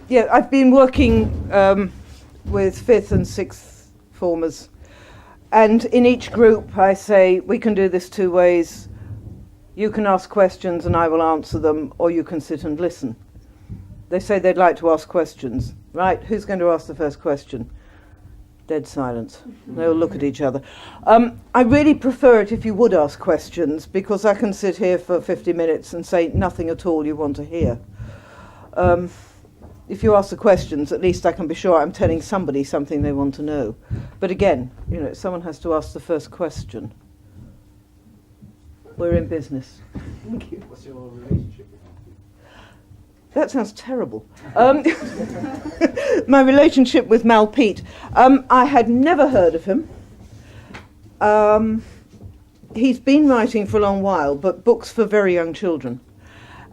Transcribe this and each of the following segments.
Yeah, I've been working with 5th and 6th formers, and in each group I say, we can do this two ways. You can ask questions and I will answer them, or you can sit and listen. They say they'd like to ask questions. Right, who's going to ask the first question? Dead silence. They'll look at each other. I really prefer it if you would ask questions, because I can sit here for 50 minutes and say nothing at all you want to hear. If you ask the questions, at least I can be sure I'm telling somebody something they want to know. But again, someone has to ask the first question. We're in business. Thank you. What's your relationship with Mal Peet? That sounds terrible. My relationship with Mal Peet. I had never heard of him. He's been writing for a long while, but books for very young children.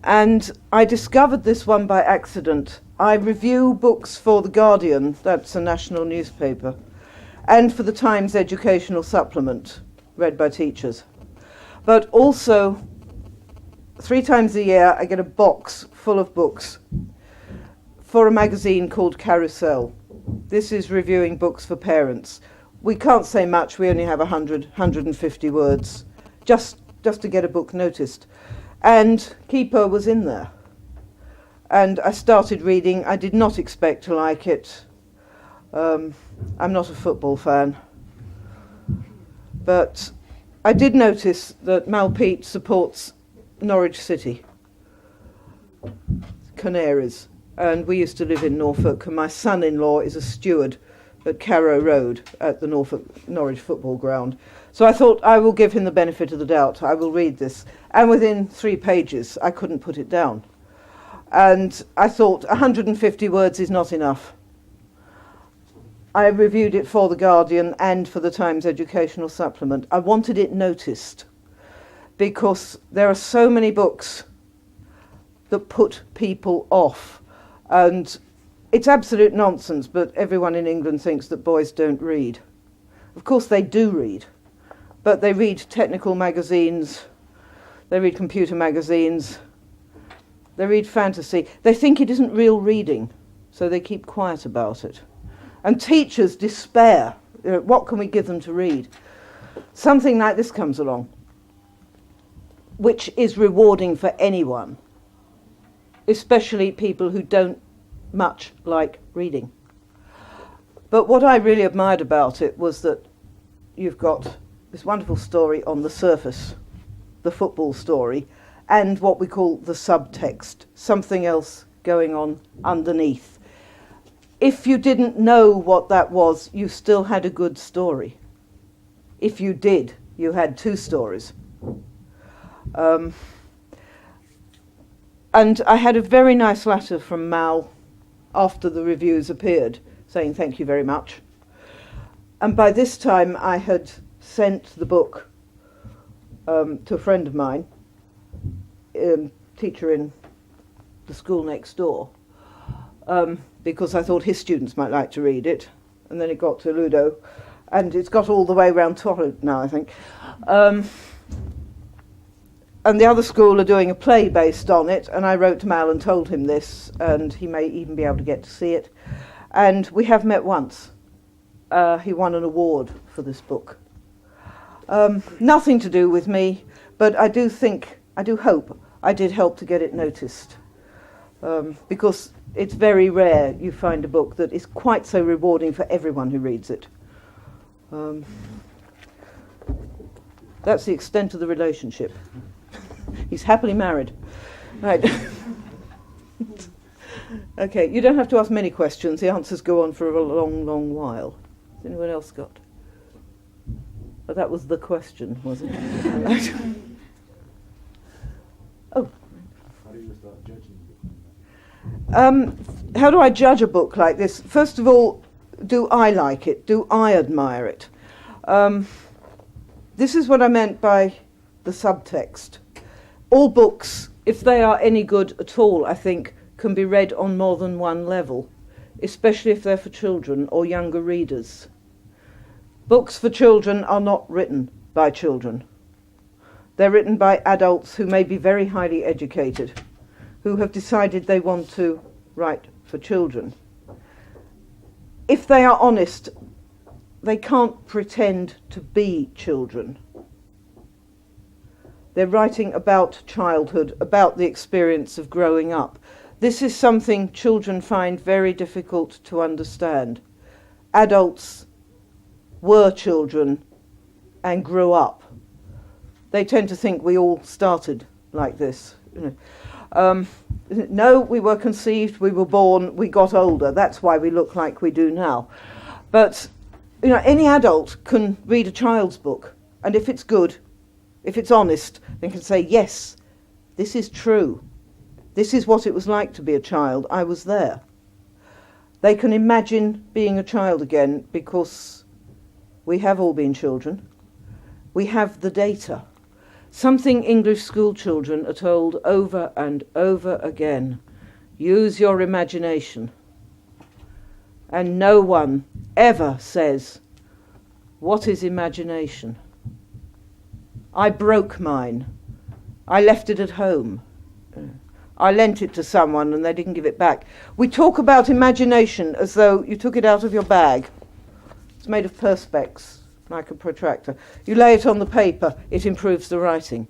And I discovered this one by accident. I review books for The Guardian, that's a national newspaper, and for the Times Educational Supplement, read by teachers. But also, 3 times a year, I get a box full of books for a magazine called Carousel. This is reviewing books for parents. We can't say much, we only have 150 words, just to get a book noticed. And Keeper was in there. And I started reading. I did not expect to like it. I'm not a football fan. But I did notice that Mal Peet supports Norwich City, Canaries. And we used to live in Norfolk, and my son-in-law is a steward at Carrow Road at the Norwich football ground. So I thought, I will give him the benefit of the doubt. I will read this. And within 3 pages, I couldn't put it down. And I thought 150 words is not enough. I reviewed it for The Guardian and for the Times Educational Supplement. I wanted it noticed because there are so many books that put people off. And it's absolute nonsense, but everyone in England thinks that boys don't read. Of course they do read, but they read technical magazines, they read computer magazines, they read fantasy. They think it isn't real reading, so they keep quiet about it. And teachers despair. What can we give them to read? Something like this comes along, which is rewarding for anyone, especially people who don't much like reading. But what I really admired about it was that you've got this wonderful story on the surface, the football story, and what we call the subtext, something else going on underneath. If you didn't know what that was, you still had a good story. If you did, you had 2 stories. And I had a very nice letter from Mal after the reviews appeared, saying thank you very much. And by this time I had sent the book to a friend of mine, teacher in the school next door, because I thought his students might like to read it. And then it got to Ludo, and it's got all the way around Torrent now, I think. And the other school are doing a play based on it, and I wrote to Mal and told him this, and he may even be able to get to see it. And we have met once. He won an award for this book. Nothing to do with me, but I do hope I did help to get it noticed. Because it's very rare you find a book that is quite so rewarding for everyone who reads it. That's the extent of the relationship. He's happily married. Right. Okay, you don't have to ask many questions. The answers go on for a long, long while. Has anyone else got? But that was the question, wasn't it? Oh. How do you start judging a book? How do I judge a book like this? First of all, do I like it? Do I admire it? This is what I meant by the subtext. All books, if they are any good at all, I think, can be read on more than one level, especially if they're for children or younger readers. Books for children are not written by children. They're written by adults who may be very highly educated, who have decided they want to write for for children. If they are honest, they can't pretend to be children. They're writing about childhood, about the experience of growing up. This is something children find very difficult to understand. Adults were children and grew up. They tend to think we all started like this. No, we were conceived, we were born, we got older. That's why we look like we do now. But any adult can read a child's book, and if it's good, if it's honest, they can say, yes, this is true. This is what it was like to be a child. I was there. They can imagine being a child again because we have all been children. We have the data. Something English school children are told over and over again. Use your imagination. And no one ever says, what is imagination? I broke mine. I left it at home. I lent it to someone and they didn't give it back. We talk about imagination as though you took it out of your bag. It's made of perspex, like a protractor. You lay it on the paper, it improves the writing.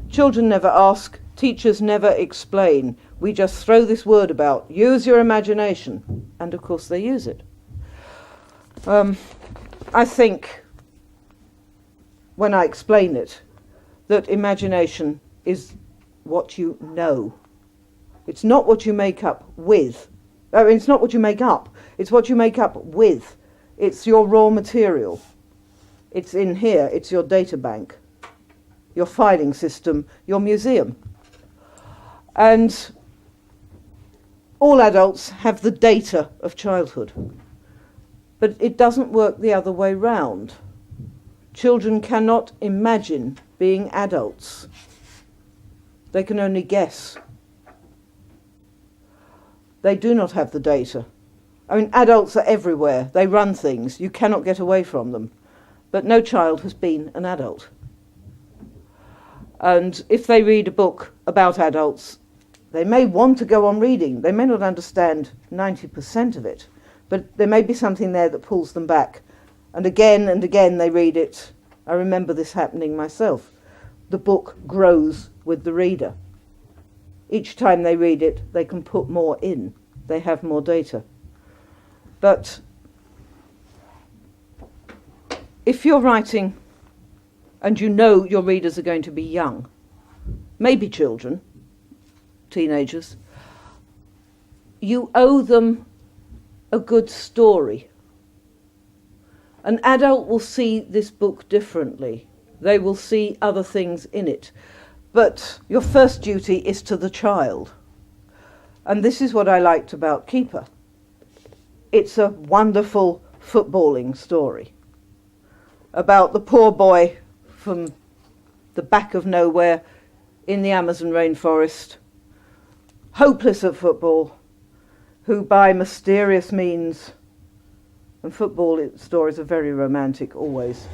Children never ask, teachers never explain. We just throw this word about. Use your imagination. And of course they use it. I think, when I explain it, that imagination is what you know. It's not what you make up with. It's not what you make up. It's what you make up with. It's your raw material. It's in here. It's your data bank, your filing system, your museum. And all adults have the data of childhood. But it doesn't work the other way round. Children cannot imagine being adults. They can only guess. They do not have the data. Adults are everywhere. They run things. You cannot get away from them. But no child has been an adult. And if they read a book about adults, they may want to go on reading. They may not understand 90% of it, but there may be something there that pulls them back. And again they read it. I remember this happening myself. The book grows with the reader. Each time they read it, they can put more in. They have more data. But if you're writing and you know your readers are going to be young, maybe children, teenagers, you owe them a good story. An adult will see this book differently. They will see other things in it. But your first duty is to the child. And this is what I liked about Keeper. It's a wonderful footballing story about the poor boy from the back of nowhere in the Amazon rainforest, hopeless at football, who by mysterious means, and football stories are very romantic always,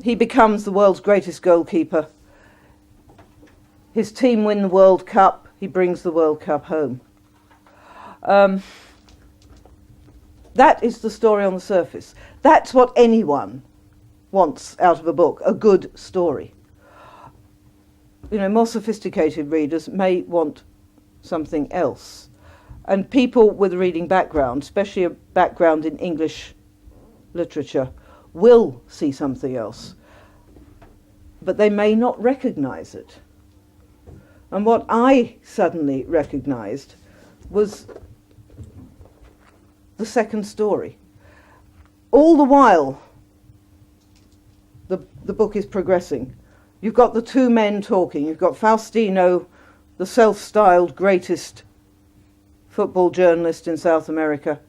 he becomes the world's greatest goalkeeper. His team win the World Cup. He brings the World Cup home. That is the story on the surface. That's what anyone wants out of a book, a good story. More sophisticated readers may want something else. And people with a reading background, especially a background in English literature, will see something else. But they may not recognize it. And what I suddenly recognized was the second story. All the while the book is progressing, you've got the two men talking. You've got Faustino, the self-styled greatest football journalist in South America,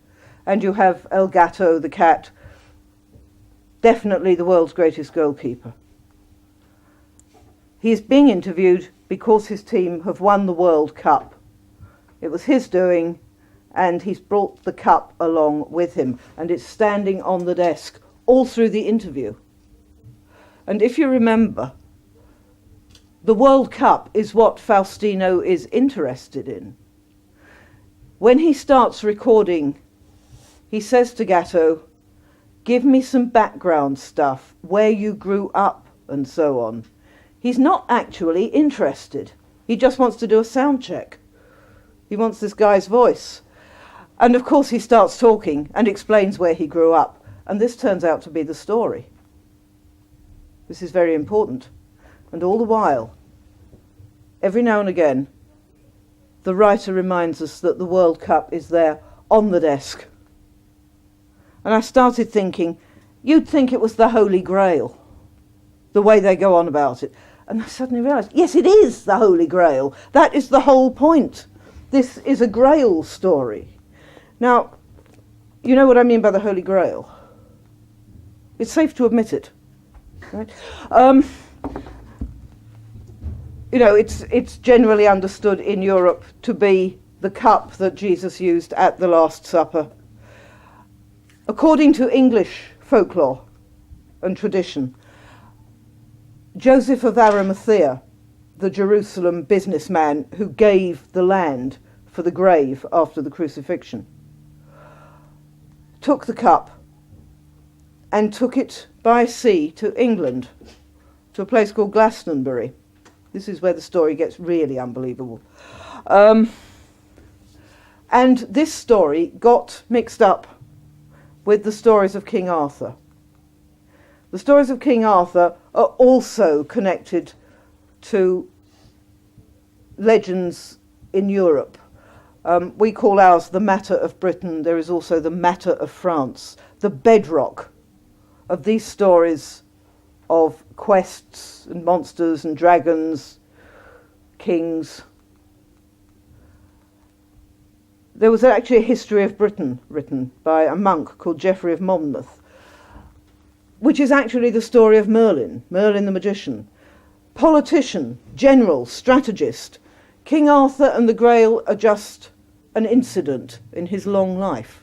and you have El Gato, the cat, definitely the world's greatest goalkeeper. He's being interviewed because his team have won the World Cup. It was his doing, and he's brought the cup along with him, and it's standing on the desk all through the interview. And if you remember, the World Cup is what Faustino is interested in. When he starts recording, he says to Gatto, "Give me some background stuff, where you grew up and so on." He's not actually interested. He just wants to do a sound check. He wants this guy's voice. And of course he starts talking and explains where he grew up. And this turns out to be the story. This is very important. And all the while, every now and again, the writer reminds us that the World Cup is there on the desk. And I started thinking, you'd think it was the Holy Grail, the way they go on about it. And I suddenly realised, yes, it is the Holy Grail. That is the whole point. This is a Grail story. Now, you know what I mean by the Holy Grail? It's safe to admit it. Right? You know, it's generally understood in Europe to be the cup that Jesus used at the Last Supper. According to English folklore and tradition, Joseph of Arimathea, the Jerusalem businessman who gave the land for the grave after the crucifixion, took the cup and took it by sea to England, to a place called Glastonbury. This is where the story gets really unbelievable. And this story got mixed up with the stories of King Arthur. The stories of King Arthur are also connected to legends in Europe. We call ours the Matter of Britain. There is also the Matter of France. The bedrock of these stories of quests and monsters and dragons, kings. There was actually a history of Britain written by a monk called Geoffrey of Monmouth, which is actually the story of Merlin the magician. Politician, general, strategist. King Arthur and the Grail are just an incident in his long life.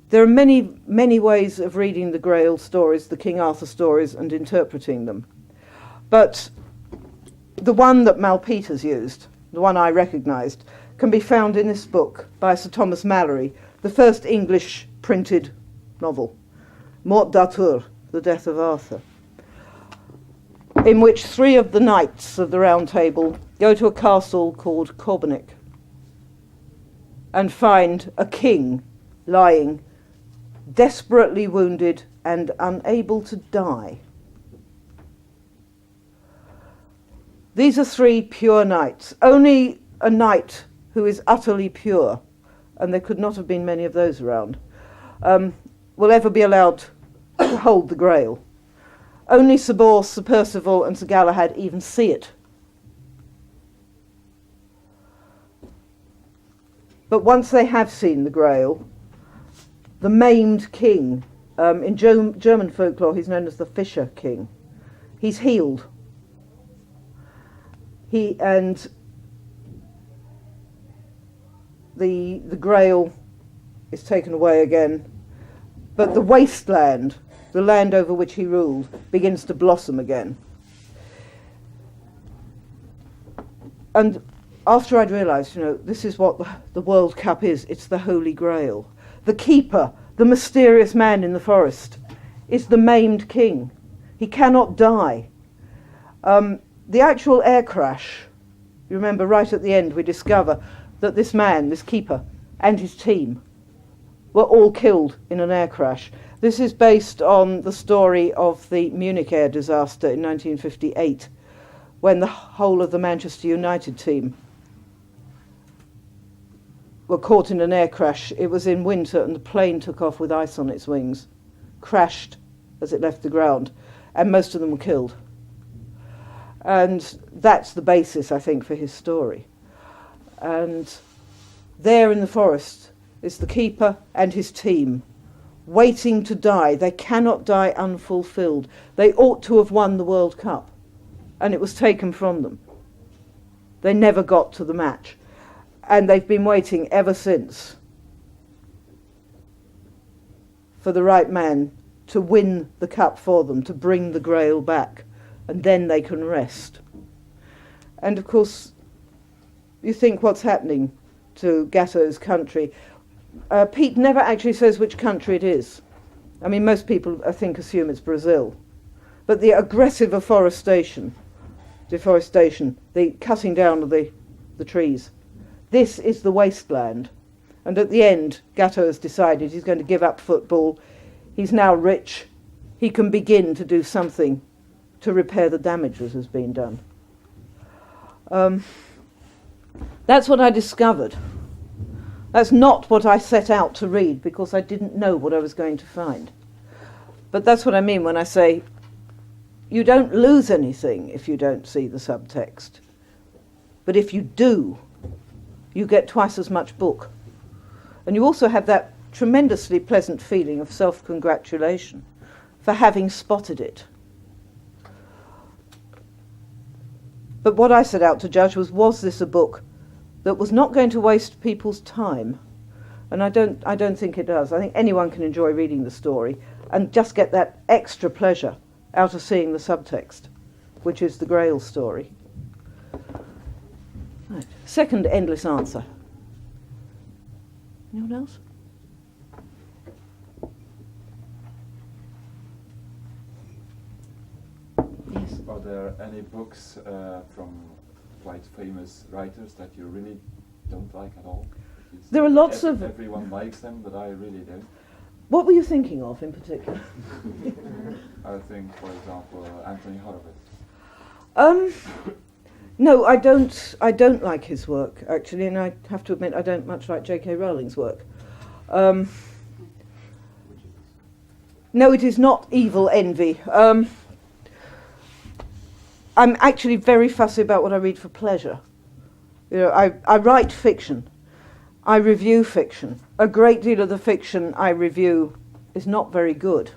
There are many, many ways of reading the Grail stories, the King Arthur stories, and interpreting them. But the one that Mal Peet has used, the one I recognised, can be found in this book by Sir Thomas Malory, the first English printed novel, Mort d'Arthur, The Death of Arthur, in which 3 of the knights of the Round Table go to a castle called Corbenic and find a king lying desperately wounded and unable to die. These are 3 pure knights. Only a knight who is utterly pure, and there could not have been many of those around, will ever be allowed to hold the Grail. Only Sir Bors, Sir Percival and Sir Galahad even see it. But once they have seen the Grail, the maimed king, in German folklore he's known as the Fisher King, he's healed. And the Grail is taken away again, but the wasteland, the land over which he ruled, begins to blossom again. And after I'd realised, this is what the World Cup is. It's the Holy Grail. The keeper, the mysterious man in the forest, is the maimed king. He cannot die. The actual air crash, you remember right at the end we discover that this man, this keeper, and his team were all killed in an air crash. This is based on the story of the Munich air disaster in 1958, when the whole of the Manchester United team were caught in an air crash. It was in winter and the plane took off with ice on its wings, crashed as it left the ground, and most of them were killed. And that's the basis, I think, for his story. And there in the forest is the keeper and his team, waiting to die. They cannot die unfulfilled. They ought to have won the World Cup, and it was taken from them. They never got to the match, and they've been waiting ever since for the right man to win the cup for them, to bring the Grail back, and then they can rest. And of course, you think, what's happening to Gatto's country. Peet never actually says which country it is. I mean, most people, I think, assume it's Brazil. But the aggressive deforestation, the cutting down of the trees, this is the wasteland. And at the end, Gatto has decided he's going to give up football. He's now rich. He can begin to do something to repair the damage that has been done. That's what I discovered. That's not what I set out to read, because I didn't know what I was going to find. But that's what I mean when I say you don't lose anything if you don't see the subtext. But if you do, you get twice as much book. And you also have that tremendously pleasant feeling of self-congratulation for having spotted it. But what I set out to judge was this a book that was not going to waste people's time? And I don't think it does. I think anyone can enjoy reading the story and just get that extra pleasure out of seeing the subtext, which is the Grail story. Right. Second endless answer. Anyone else? Yes. Are there any books from quite famous writers that you really don't like at all? There are lots of... Everyone likes them, but I really don't. What were you thinking of in particular? I think, for example, Anthony Horowitz. No, I don't like his work, actually, and I have to admit I don't much like J.K. Rowling's work. No, it is not evil envy. I'm actually very fussy about what I read for pleasure. You know, I write fiction. I review fiction. A great deal of the fiction I review is not very good.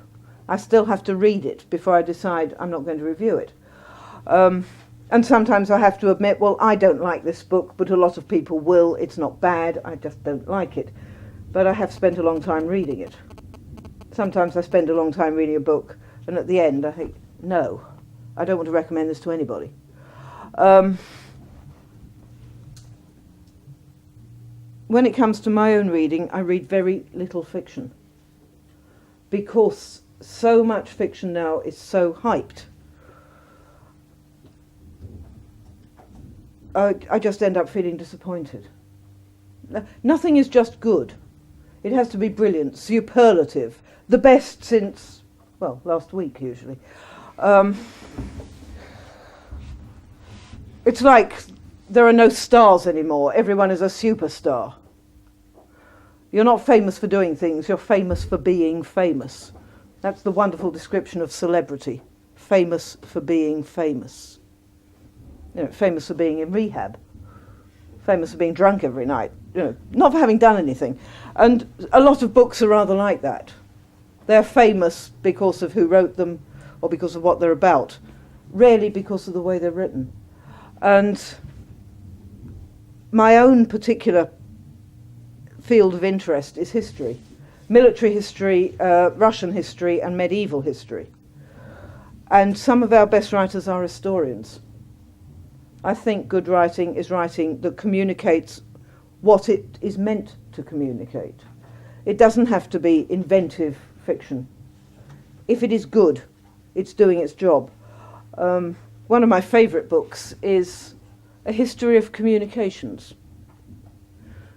I still have to read it before I decide I'm not going to review it. And sometimes I have to admit, well, I don't like this book, but a lot of people will. It's not bad, I just don't like it. But I have spent a long time reading it. Sometimes I spend a long time reading a book, and at the end I think, no, I don't want to recommend this to anybody. When it comes to my own reading, I read very little fiction, because so much fiction now is so hyped. I just end up feeling disappointed. Nothing is just good. It has to be brilliant, superlative, the best since, well, last week usually. It's like there are no stars anymore. Everyone is a superstar. You're not famous for doing things, you're famous for being famous. That's the wonderful description of celebrity. Famous for being famous. You know, famous for being in rehab. Famous for being drunk every night. You know, not for having done anything. And a lot of books are rather like that. They're famous because of who wrote them or because of what they're about. Rarely because of the way they're written. And my own particular field of interest is history. Military history, Russian history, and medieval history. And some of our best writers are historians. I think good writing is writing that communicates what it is meant to communicate. It doesn't have to be inventive fiction. If it is good, it's doing its job. One of my favourite books is A History of Communications.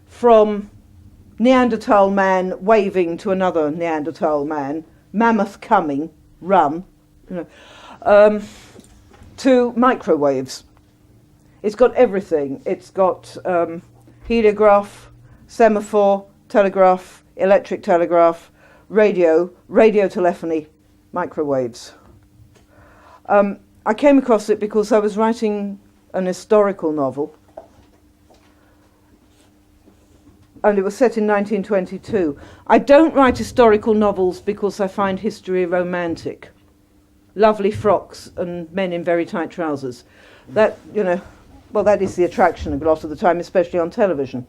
From Neanderthal man waving to another Neanderthal man, mammoth coming, run, you know, to microwaves. It's got everything. It's got heliograph, semaphore, telegraph, electric telegraph, radio telephony, microwaves. I came across it because I was writing an historical novel, and it was set in 1922. I don't write historical novels because I find history romantic. Lovely frocks and men in very tight trousers. That, you know, well, that is the attraction a lot of the time, especially on television.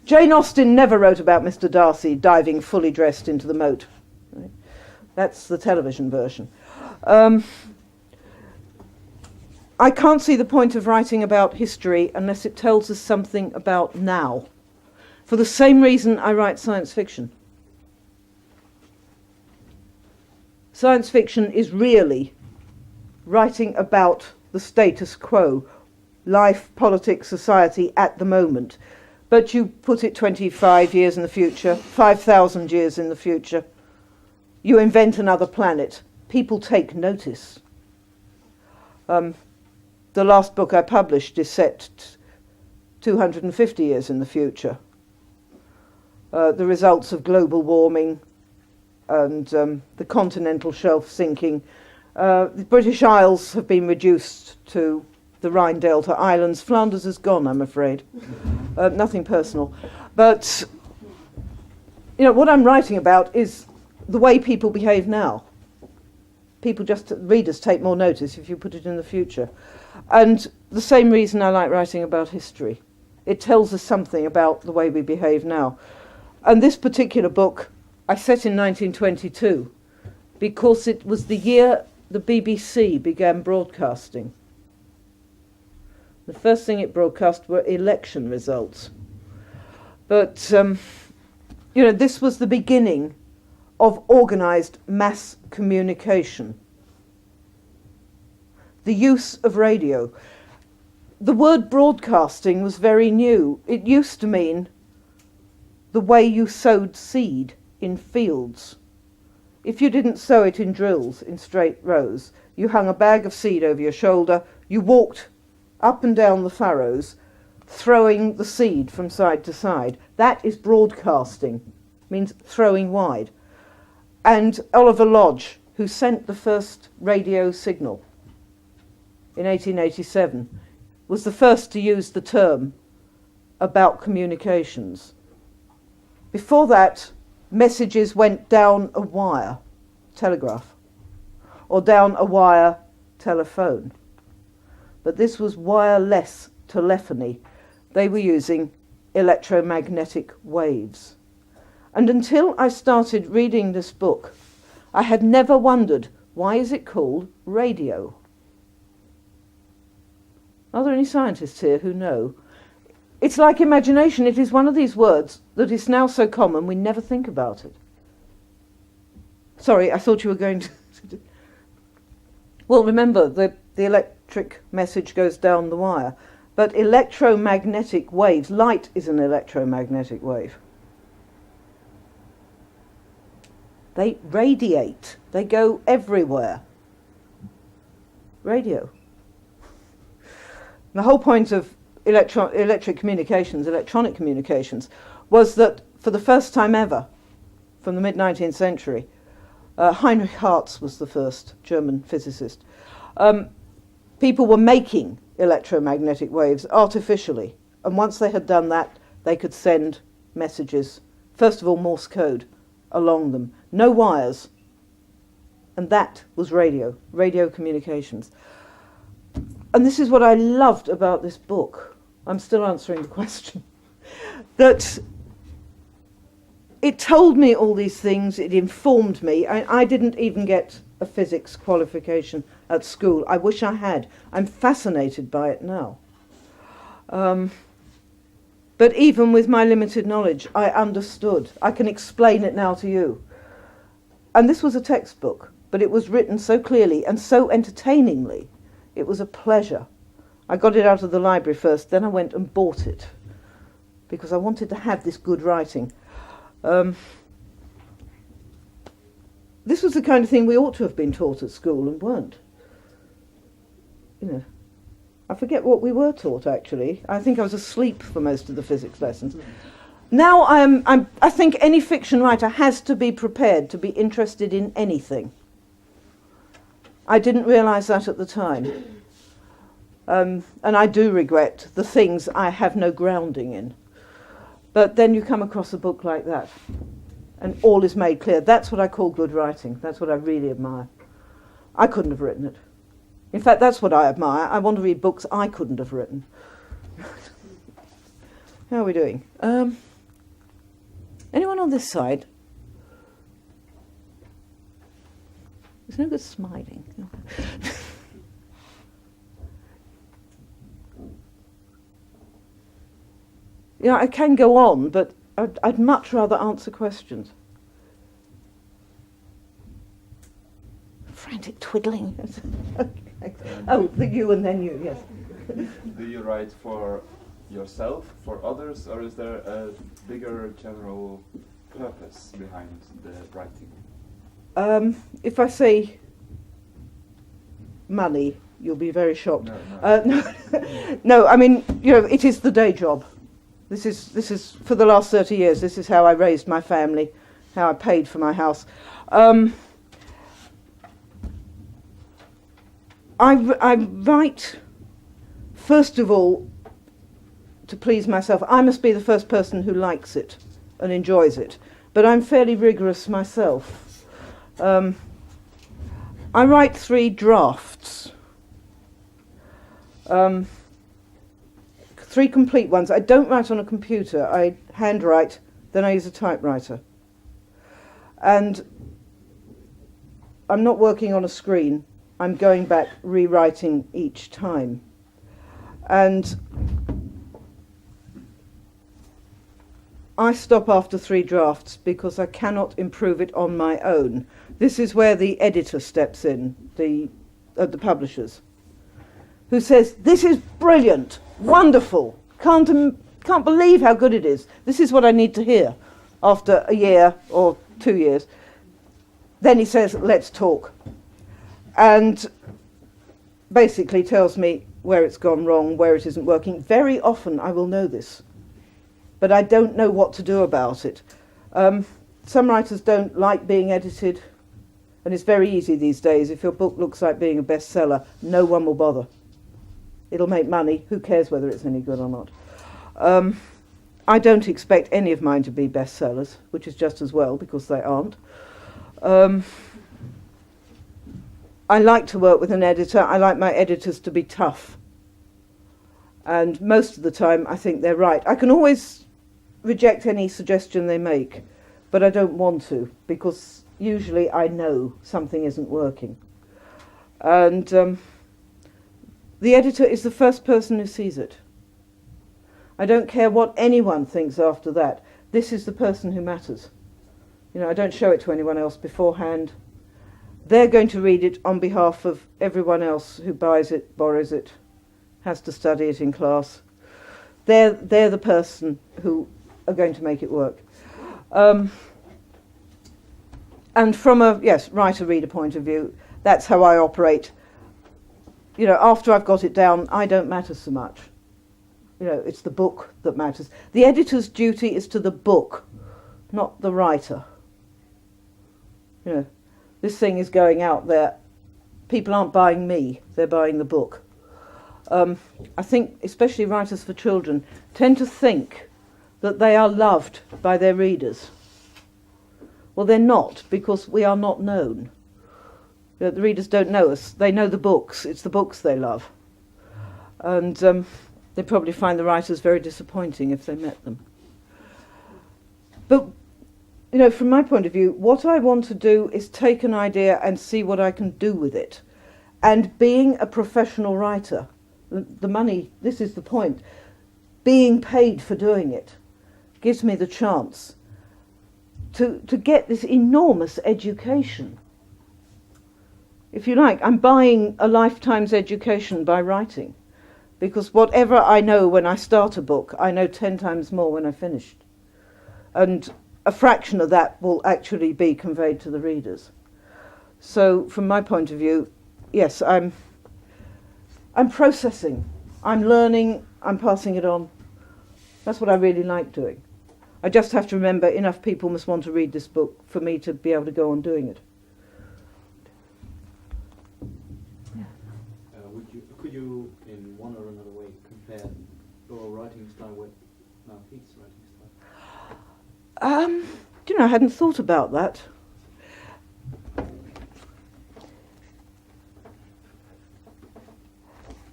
Jane Austen never wrote about Mr. Darcy diving fully dressed into the moat. Right? That's the television version. I can't see the point of writing about history unless it tells us something about now. for the same reason I write science fiction. Science fiction is really writing about the status quo, life, politics, society at the moment. But you put it 25 years in the future, 5,000 years in the future. You invent another planet. People take notice. The last book I published is set 250 years in the future. The results of global warming and the continental shelf sinking. The British Isles have been reduced to the Rhine Delta Islands. Flanders is gone, I'm afraid. Nothing personal. But, you know, what I'm writing about is the way people behave now. Readers take more notice if you put it in the future. And the same reason I like writing about history. It tells us something about the way we behave now. And this particular book I set in 1922 because it was the year the BBC began broadcasting. The first thing it broadcast were election results. But, you know, this was the beginning of organised mass communication. The use of radio. The word broadcasting was very new. It used to mean the way you sowed seed in fields. If you didn't sow it in drills, in straight rows, you hung a bag of seed over your shoulder, you walked up and down the furrows, throwing the seed from side to side. That is broadcasting, means throwing wide. And Oliver Lodge, who sent the first radio signal in 1887, was the first to use the term about communications. Before that, messages went down a wire, telegraph, or down a wire, telephone. But this was wireless telephony. They were using electromagnetic waves. And until I started reading this book, I had never wondered, why is it called radio? Are there any scientists here who know? It's like imagination. It is one of these words that is now so common we never think about it. Sorry, I thought you were going to... Well, remember, the electric message goes down the wire. But electromagnetic waves, light is an electromagnetic wave. They radiate. They go everywhere. Radio. The whole point of electronic communications, was that for the first time ever, from the mid-19th century, Heinrich Hertz was the first German physicist. People were making electromagnetic waves artificially, and once they had done that, they could send messages, first of all Morse code, along them. No wires. And that was radio communications. And this is what I loved about this book. I'm still answering the question. That it told me all these things, it informed me. I didn't even get a physics qualification at school. I wish I had. I'm fascinated by it now. But even with my limited knowledge, I understood. I can explain it now to you. And this was a textbook, but it was written so clearly and so entertainingly. It was a pleasure. I got it out of the library first, then I went and bought it because I wanted to have this good writing. This was the kind of thing we ought to have been taught at school and weren't. You know, I forget what we were taught actually. I think I was asleep for most of the physics lessons. Now I think any fiction writer has to be prepared to be interested in anything. I didn't realise that at the time. And I do regret the things I have no grounding in. But then you come across a book like that, and all is made clear. That's what I call good writing. That's what I really admire. I couldn't have written it. In fact, that's what I admire. I want to read books I couldn't have written. How are we doing? Anyone on this side? There's no good smiling. You know, I can go on, but I'd much rather answer questions. Frantic twiddling. Okay. Oh, the you and then you, yes. Do you write for yourself, for others, or is there a bigger general purpose behind the writing? If I say money, you'll be very shocked. No. No, I mean, it is the day job. This is for the last 30 years. This is how I raised my family, how I paid for my house. I write, first of all, to please myself. I must be the first person who likes it and enjoys it. But I'm fairly rigorous myself. I write 3 drafts. 3 complete ones. I don't write on a computer. I handwrite, then I use a typewriter. And I'm not working on a screen. I'm going back, rewriting each time. And I stop after 3 drafts because I cannot improve it on my own. This is where the editor steps in, the publishers, who says, "This is brilliant, wonderful, can't believe how good it is. This is what I need to hear," after a year or 2 years. Then he says, "Let's talk," and basically tells me where it's gone wrong, where it isn't working. Very often I will know this, but I don't know what to do about it. Some writers don't like being edited, and it's very easy these days. If your book looks like being a bestseller, no one will bother. It'll make money. Who cares whether it's any good or not? I don't expect any of mine to be bestsellers, which is just as well, because they aren't. I like to work with an editor. I like my editors to be tough. And most of the time, I think they're right. I can always reject any suggestion they make, but I don't want to, because usually I know something isn't working. And the editor is the first person who sees it. I don't care what anyone thinks after that. This is the person who matters. I don't show it to anyone else beforehand. They're going to read it on behalf of everyone else who buys it, borrows it, has to study it in class. They're the person who are going to make it work. And from a writer-reader point of view, that's how I operate. After I've got it down, I don't matter so much. It's the book that matters. The editor's duty is to the book, not the writer. This thing is going out there. People aren't buying me, they're buying the book. I think, especially writers for children, tend to think that they are loved by their readers. Well, they're not, because we are not known. The readers don't know us. They know the books. It's the books they love. And they probably find the writers very disappointing if they met them. But, from my point of view, what I want to do is take an idea and see what I can do with it. And being a professional writer, the money, this is the point, being paid for doing it gives me the chance to get this enormous education. If you like, I'm buying a lifetime's education by writing, because whatever I know when I start a book, I know 10 times more when I finished. And a fraction of that will actually be conveyed to the readers. So from my point of view, yes, I'm processing, I'm learning, I'm passing it on. That's what I really like doing. I just have to remember enough people must want to read this book for me to be able to go on doing it. Could you, in one or another way, compare your writing style with Mal Peet's writing style? I hadn't thought about that.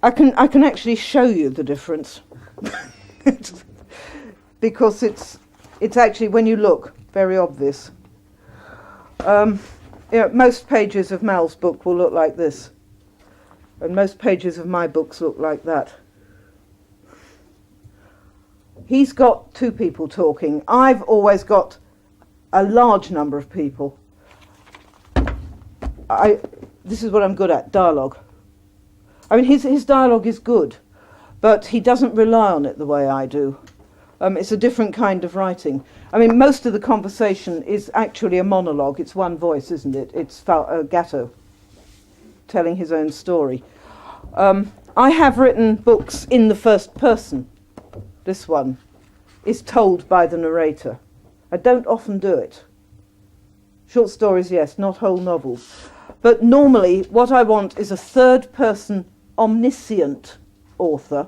I can actually show you the difference. Because it's actually, when you look, very obvious. Most pages of Mal's book will look like this. And most pages of my books look like that. He's got two people talking. I've always got a large number of people. This is what I'm good at, dialogue. I mean, his dialogue is good, but he doesn't rely on it the way I do. It's a different kind of writing. I mean, most of the conversation is actually a monologue. It's one voice, isn't it? It's Gatto telling his own story. I have written books in the first person. This one is told by the narrator. I don't often do it. Short stories, yes, not whole novels. But normally what I want is a third person omniscient author,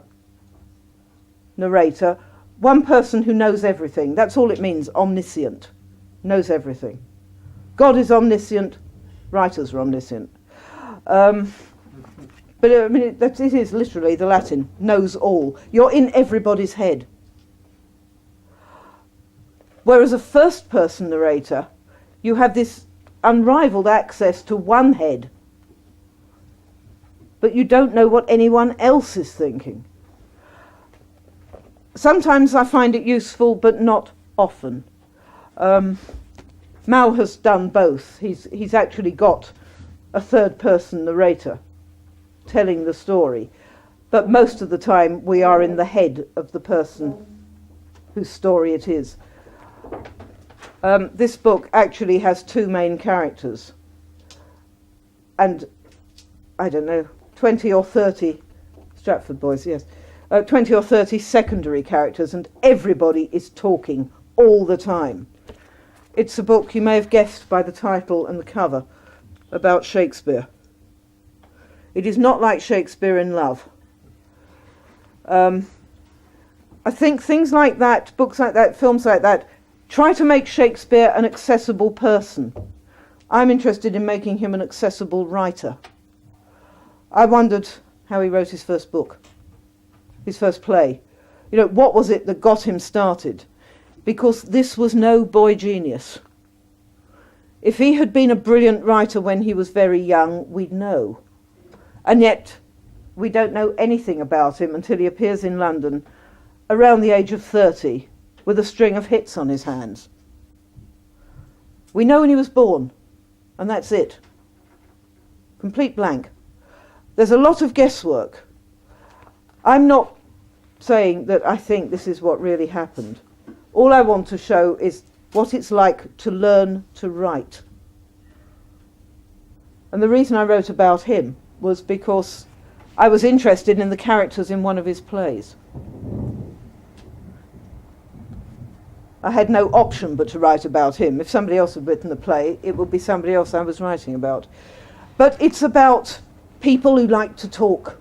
narrator, one person who knows everything. That's all it means, omniscient, knows everything. God is omniscient, writers are omniscient. But I mean, it is literally the Latin, knows all. You're in everybody's head. Whereas a first-person narrator, you have this unrivaled access to one head, but you don't know what anyone else is thinking. Sometimes I find it useful, but not often. Mal has done both. He's actually got a third-person narrator telling the story, but most of the time we are in the head of the person whose story it is. This book actually has two main characters and, I don't know, 20 or 30 Stratford boys, yes, 20 or 30 secondary characters, and everybody is talking all the time. It's a book, you may have guessed by the title and the cover, about Shakespeare. It is not like Shakespeare in Love. I think things like that, books like that, films like that, try to make Shakespeare an accessible person. I'm interested in making him an accessible writer. I wondered how he wrote his first book, his first play. You know, what was it that got him started? Because this was no boy genius. If he had been a brilliant writer when he was very young, we'd know. And yet, we don't know anything about him until he appears in London around the age of 30 with a string of hits on his hands. We know when he was born, and that's it. Complete blank. There's a lot of guesswork. I'm not saying that I think this is what really happened. All I want to show is what it's like to learn to write. And the reason I wrote about him was because I was interested in the characters in one of his plays. I had no option but to write about him. If somebody else had written the play, it would be somebody else I was writing about. But it's about people who like to talk,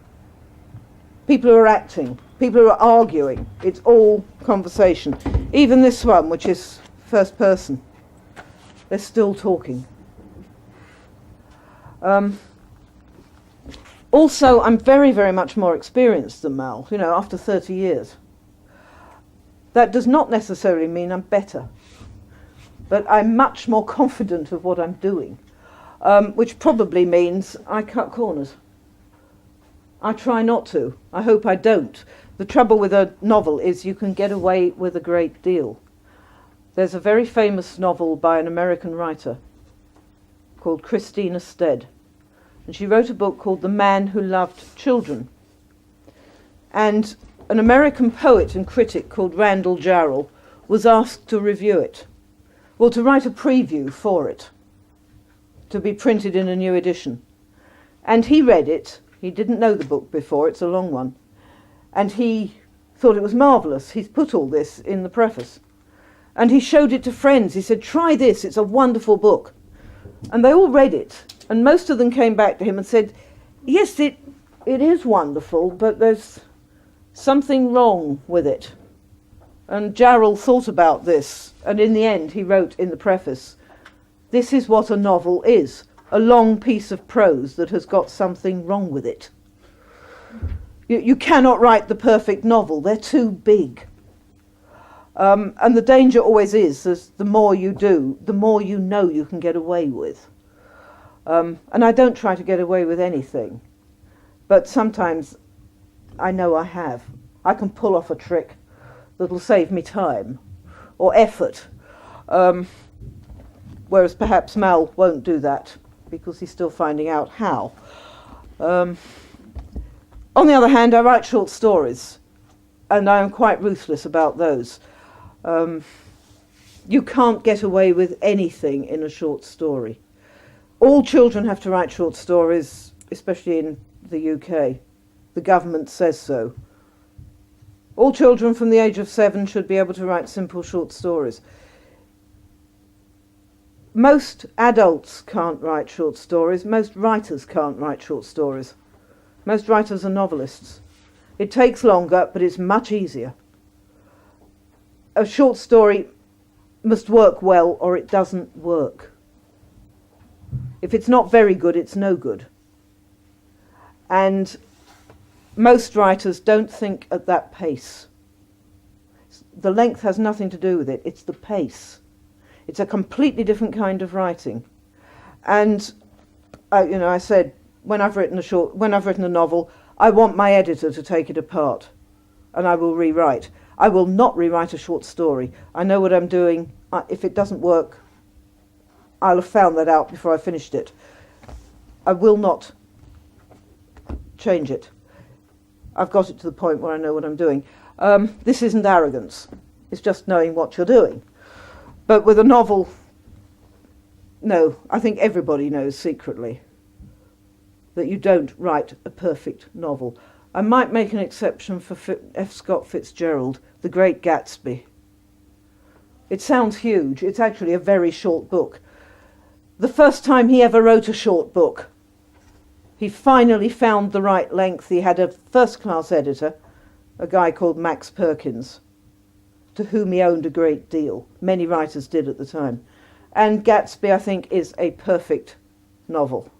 people who are acting, people who are arguing. It's all conversation. Even this one, which is first person, they're still talking. Also, I'm very, very much more experienced than Mal, after 30 years. That does not necessarily mean I'm better, but I'm much more confident of what I'm doing, which probably means I cut corners. I try not to. I hope I don't. The trouble with a novel is you can get away with a great deal. There's a very famous novel by an American writer called Christina Stead, and she wrote a book called The Man Who Loved Children. And an American poet and critic called Randall Jarrell was asked to review it, well, to write a preview for it, to be printed in a new edition. And he read it. He didn't know the book before, it's a long one, and he thought it was marvellous. He's put all this in the preface. And he showed it to friends. He said, try this, it's a wonderful book. And they all read it, and most of them came back to him and said, yes, it is wonderful, but there's something wrong with it. And Jarrell thought about this, and in the end he wrote in the preface, this is what a novel is, a long piece of prose that has got something wrong with it. You cannot write the perfect novel, they're too big. And the danger always is the more you do, the more you know you can get away with. And I don't try to get away with anything, but sometimes I know I have. I can pull off a trick that'll save me time or effort. Whereas perhaps Mal won't do that because he's still finding out how. On the other hand, I write short stories, and I am quite ruthless about those. You can't get away with anything in a short story. All children have to write short stories, especially in the UK. The government says so. All children from the age of 7 should be able to write simple short stories. Most adults can't write short stories. Most writers can't write short stories. Most writers are novelists. It takes longer, but it's much easier. A short story must work well, or it doesn't work. If it's not very good, it's no good. And most writers don't think at that pace. The length has nothing to do with it. It's the pace. It's a completely different kind of writing. And I said when I've written a novel, I want my editor to take it apart, and I will rewrite. I will not rewrite a short story. I know what I'm doing. If it doesn't work, I'll have found that out before I finished it. I will not change it. I've got it to the point where I know what I'm doing. This isn't arrogance. It's just knowing what you're doing. But with a novel, no, I think everybody knows secretly that you don't write a perfect novel. I might make an exception for F. Scott Fitzgerald, The Great Gatsby. It sounds huge. It's actually a very short book. The first time he ever wrote a short book, he finally found the right length. He had a first-class editor, a guy called Max Perkins, to whom he owned a great deal. Many writers did at the time. And Gatsby, I think, is a perfect novel,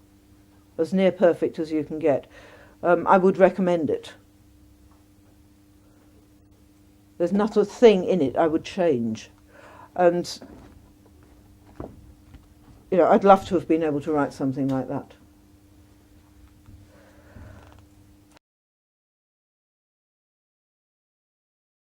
as near perfect as you can get. I would recommend it. There's not a thing in it I would change. And, I'd love to have been able to write something like that.